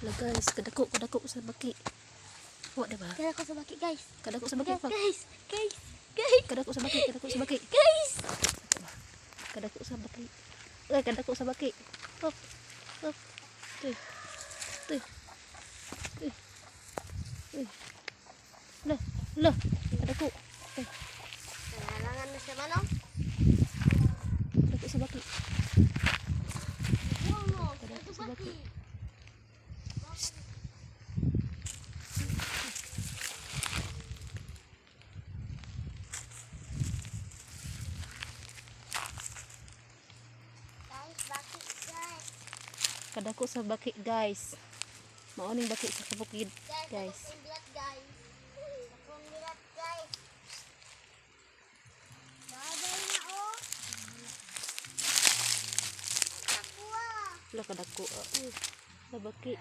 Lah guys, kadako sa baki. Wa diba? Kadako sa baki, guys. Kadako sa baki. Guys. Kadako sa baki. Guys. Kadako sa baki. Kadako sa baki. Hop. Tuh. Lah. Kadako. Kailangan na siya manong. Kadako sa baki. Kadako sa baki. Kadako sa baki, guys. Mauning baki sa kabukid, guys. Lah kadako. Sa baki.